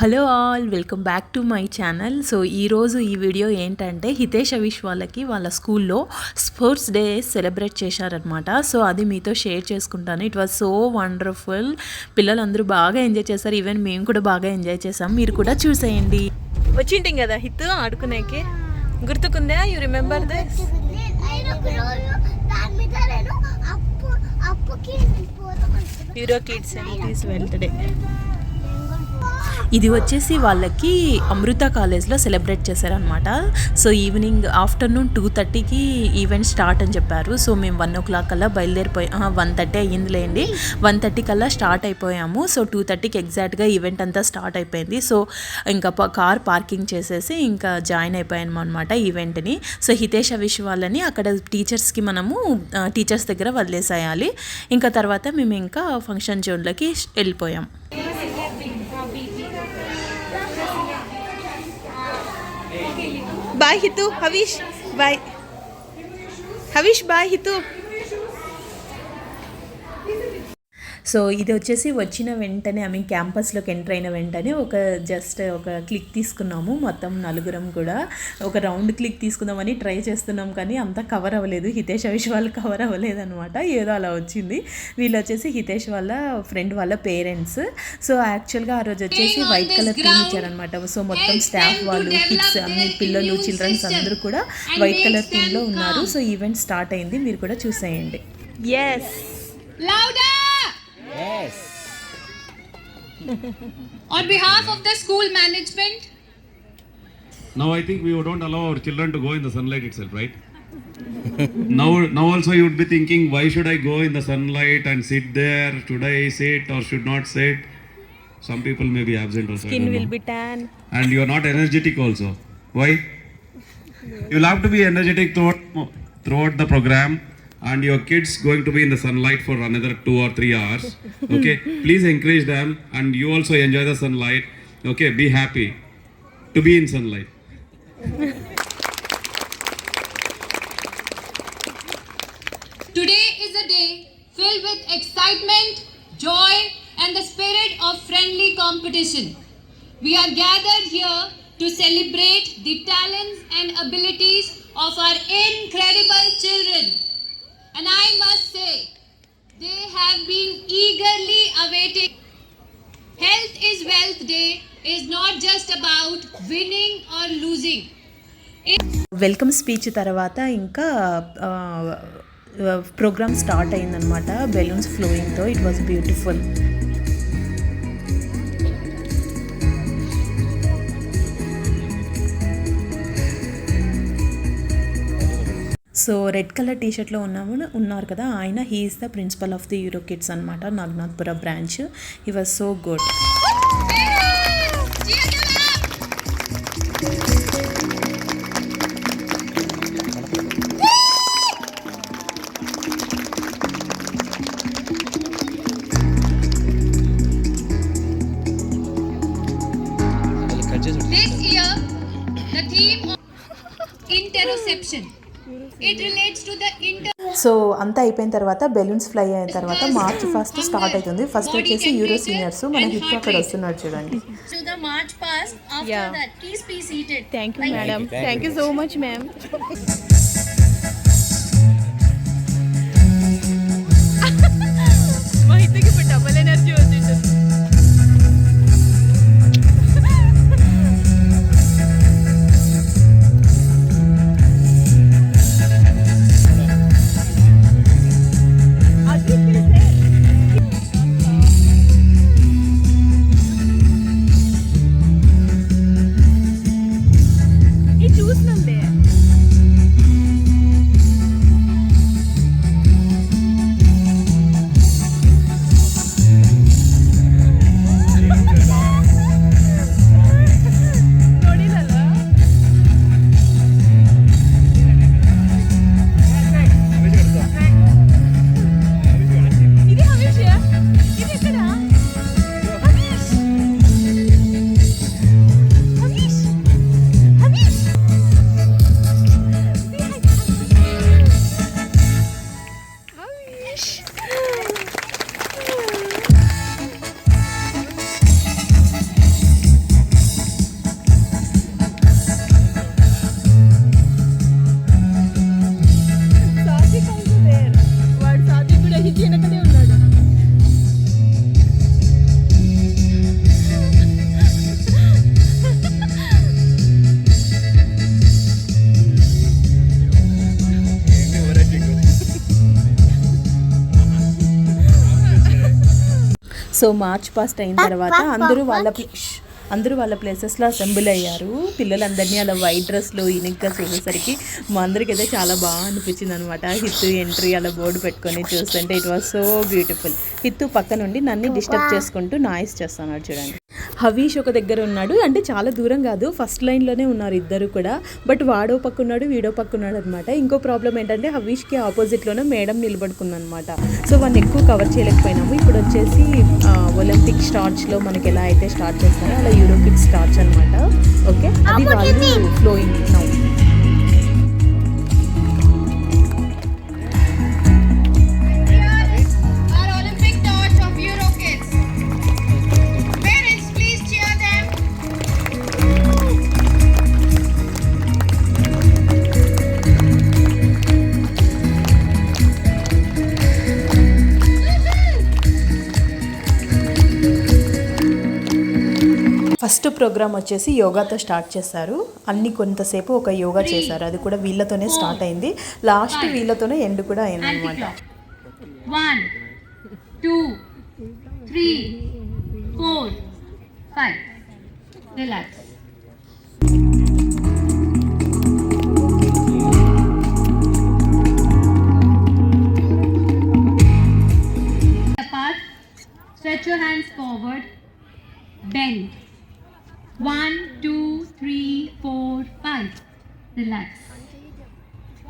Hello all, welcome back to my channel. So ఈరోజు ఈ video ఏంటంటే హితేష్ అవిష్ వాళ్ళ స్కూల్లో స్పోర్ట్స్ డే సెలబ్రేట్ చేశారనమాట. సో అది మీతో షేర్ చేసుకుంటాను. It was so wonderful. పిల్లలందరూ బాగా ఎంజాయ్ చేశారు. ఈవెన్ మేము కూడా బాగా ఎంజాయ్ చేసాం. మీరు కూడా చూసేయండి. వచ్చింటాం కదా హిత్ ఆడుకునేకి, గుర్తుకుందా? You remember this? Euro kids activities వెళ్తడే. ఇది వచ్చేసి వాళ్ళకి అమృత కాలేజ్లో సెలబ్రేట్ చేశారనమాట. సో ఈవినింగ్ ఆఫ్టర్నూన్ 2:30కి ఈవెంట్ స్టార్ట్ అని చెప్పారు. సో మేము 1 o'clock కల్లా బయలుదేరిపోయాం. 1:30 అయ్యిందిలేండి. 1:30 కల్లా స్టార్ట్ అయిపోయాము. సో 2:30కి ఎగ్జాక్ట్గా ఈవెంట్ అంతా స్టార్ట్ అయిపోయింది. సో ఇంకా కార్ పార్కింగ్ చేసేసి ఇంకా జాయిన్ అయిపోయాము అనమాట ఈవెంట్ని. సో హితేష్ అవిష్ వాళ్ళని అక్కడ టీచర్స్కి మనము టీచర్స్ దగ్గర వదిలేసేయాలి. ఇంకా తర్వాత మేము ఇంకా ఫంక్షన్ జోన్లోకి వెళ్ళిపోయాం. Bye Hitu, Havish bye. Havish bye Hitu. So ఇది వచ్చేసి వచ్చిన వెంటనే క్యాంపస్లోకి ఎంటర్ అయిన వెంటనే జస్ట్ ఒక క్లిక్ తీసుకున్నాము. మొత్తం నలుగురం కూడా ఒక రౌండ్ క్లిక్ తీసుకుందామని ట్రై చేస్తున్నాం, కానీ అంతా కవర్ అవ్వలేదు. హితేష్ అవిష్ వాళ్ళు కవర్ అవ్వలేదు అనమాట. ఏదో అలా వచ్చింది. వీళ్ళు వచ్చేసి హితేష్ వాళ్ళ ఫ్రెండ్ వాళ్ళ పేరెంట్స్. సో యాక్చువల్గా ఆ రోజు వచ్చేసి వైట్ కలర్ థీమ్ ఇచ్చారనమాట. సో మొత్తం స్టాఫ్ వాళ్ళు, కిడ్స్, అన్ని పిల్లలు, చిల్డ్రన్స్ అందరూ కూడా వైట్ కలర్ థీమ్లో ఉన్నారు. సో ఈవెంట్ స్టార్ట్ అయింది. మీరు కూడా చూసేయండి. Yes, Yes. On behalf of the school management. Now I think we don't allow our children to go in the sunlight itself, right? now also you would be thinking, why should I go in the sunlight and sit there? Should I sit or should not sit? Some people may be absent also. Skin will be tan. And you are not energetic also. Why? You'll have to be energetic throughout the program. And your kids going to be in the sunlight for another 2 or 3 hours. Okay, please encourage them, and you also enjoy the sunlight. Okay, be happy to be in sunlight. Today is a day filled with excitement, joy, and the spirit of friendly competition. We are gathered here to celebrate the talents and abilities of our incredible children. And I must say, they have been eagerly awaiting. Health is Wealth Day is not just about winning or losing. Welcome speech తర్వాత ఇంకా program start అయిందనమాట. Balloons ఫ్లోయింగ్తో. It was beautiful. So red colour టీషర్ట్లో ఉన్నారు కదా ఆయన, he is the principal of the Euro kids అనమాట, Nagnathpura branch. He was so good. This year, the theme of interoception. It relates to the so అంతా అయిపోయిన తర్వాత balloons fly అయిన తర్వాత March 1st స్టార్ట్ అవుతుంది. ఫస్ట్ వచ్చేసి యూరో సీనియర్స్, మన hit అక్కడ వస్తున్నాడు చూడండి. to the march past. After that, please be seated. Thank you madam. Thank you so much ma'am. మా హిట్కి ఇప్పుడు డబుల్ ఎనర్జీ వచ్చింది. సో మార్చ్ పాస్ట్ అయిన తర్వాత అందరూ వాళ్ళ ప్లేసెస్లో అసెంబ్ల్ అయ్యారు. పిల్లలందరినీ అలా వైట్ డ్రెస్లో యూనిక్గా చూసేసరికి మా అందరికి అయితే చాలా బాగా అనిపించింది అనమాట. హిత్తు ఎంట్రీ అలా బోర్డు పెట్టుకొని చూస్తుంటే ఇట్ వాజ్ సో బ్యూటిఫుల్. హిత్తు పక్క నుండి నన్ను డిస్టర్బ్ చేసుకుంటూ నాయిస్ చేస్తున్నాడు చూడండి. హవీష్ ఒక దగ్గర ఉన్నాడు, అంటే చాలా దూరం కాదు, ఫస్ట్ లైన్లోనే ఉన్నారు ఇద్దరు కూడా. బట్ వాడో పక్క ఉన్నాడు, వీడో పక్క ఉన్నాడు అనమాట. ఇంకో ప్రాబ్లం ఏంటంటే హవీష్కి ఆపోజిట్లోనే మేడం నిలబడుకుందనమాట. సో వాడిని ఎక్కువ కవర్ చేయలేకపోయినాము. ఇప్పుడు వచ్చేసి ఒలింపిక్ స్టార్ట్స్లో మనకి ఎలా అయితే స్టార్ట్ చేస్తారో అలా యూరోపిక్ స్టార్ట్స్ అనమాట. ఓకే, అది వాళ్ళు flowing now. Our Olympic torch of Euro kids. Parents, please cheer them. First program వచ్చేసి యోగాతో స్టార్ట్ చేశారు. కొంతసేపు ఒక యోగా చేశారు, అది కూడా వీళ్ళతోనే స్టార్ట్ అయింది. లాస్ట్ వీళ్ళతోనే ఎండ్ కూడా అయింది అనమాట. 1, 2, 3, 4, 5. Relax. Apart. Stretch your hands forward. Bend. 1, 2, 3, 4, 5. Relax.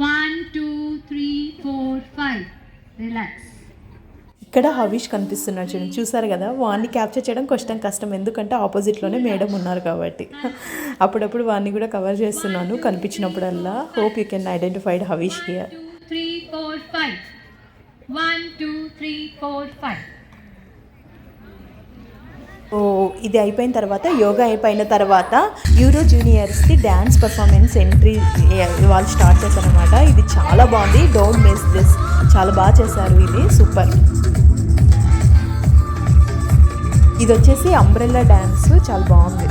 1, 2, 3, 4, 5. Relax. ఇక్కడ హవీష్ కనిపిస్తున్నాడు చూడండి, చూసారు కదా. వాడిని క్యాప్చర్ చేయడం కష్టం, ఎందుకంటే ఆపోజిట్లోనే మేడం ఉన్నారు కాబట్టి. అప్పుడప్పుడు వాడిని కూడా కవర్ చేస్తున్నాను కనిపించినప్పుడల్లా. Hope you can identified Havish here. 2, 3, 4, 5. 1, 2, 3, 4, 5. ఓ ఇది అయిపోయిన తర్వాత, యోగా అయిపోయిన తర్వాత యూరో జూనియర్స్కి డ్యాన్స్ పర్ఫార్మెన్స్ ఎంట్రీ వాళ్ళు స్టార్ట్ చేశారనమాట. ఇది చాలా బాగుంది, డోంట్ మిస్ దిస్. చాలా బాగా చేశారు, ఇది సూపర్. ఇది వచ్చేసి అంబ్రెల్లా డ్యాన్స్, చాలా బాగుంది.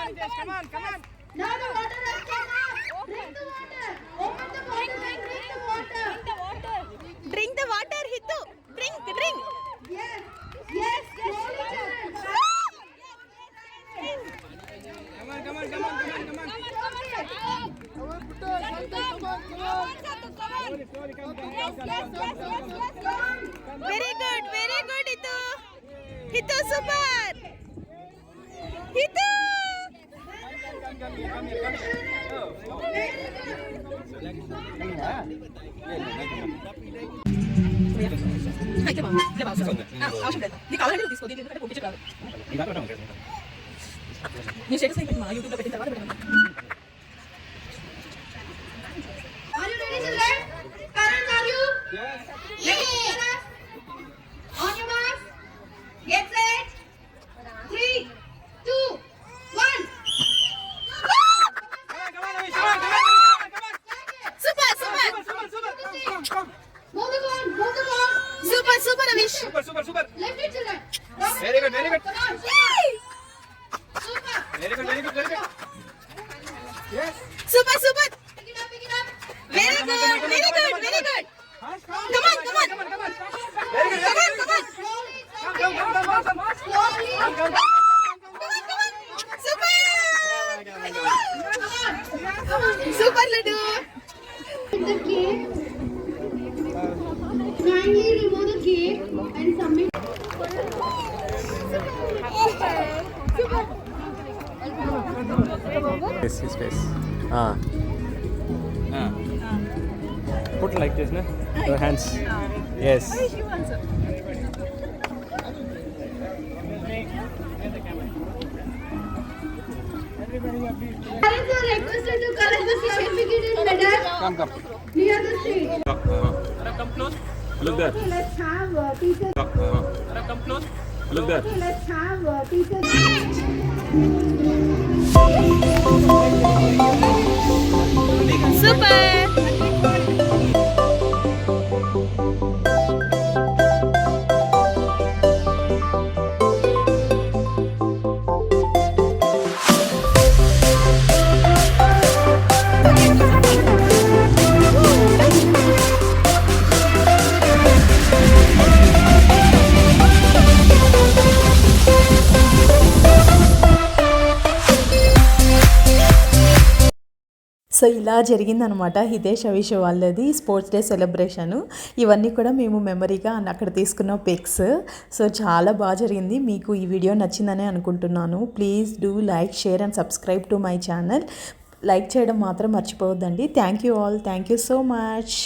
Now the water has come out. Drink the water. Open the water and drink the water. Drink the water Hitu drink drink Yes. Yes. Slowly, children. Very good Hitu Hitu super Hitu అవసరం లేదు నీకు కావాలంటే తీసుకో దీని ఎందుకంటే పంపించరాదు నేను స్టేటస్ అయిపోయింది మా యూట్యూబ్లో పెట్టిన తర్వాత పెడతాను. Are you ready, children? Parents, are you? Yes. Ready, children? On your marks. Get set. 3, 2, 1. Super super Move the ball. Move the ball. Super super అవిష్ Left it, children. Very good, very good. Come on. Super. Very good, very good, very good. Yes. Super super Pick it up. Pick it up. Very good come on Very good, very good. Slowly. Come, come, come, come, come. Slowly. Super laddu In the cake. Kindly remove the cake and submit. Face, his face. Put like this, no? Your hands. Yes. Parents are requested to collect the certificate and medal Come. near the stage. Come close. Look there. Okay, let's have teachers. Come close. Look there. Okay, let's have teachers. Super so ఇలా జరిగిందనమాట హితేష్ అవిష్ వాళ్ళది sports day celebration. ఇవన్నీ కూడా మేము మెమరీగా అక్కడ తీసుకున్న pics. So చాలా బాగా జరిగింది. మీకు ఈ వీడియో నచ్చిందని అనుకుంటున్నాను. Please do like, share and subscribe to my channel. Like చేయడం మాత్రం మర్చిపోవద్దండి. Thank you all. Thank you so much.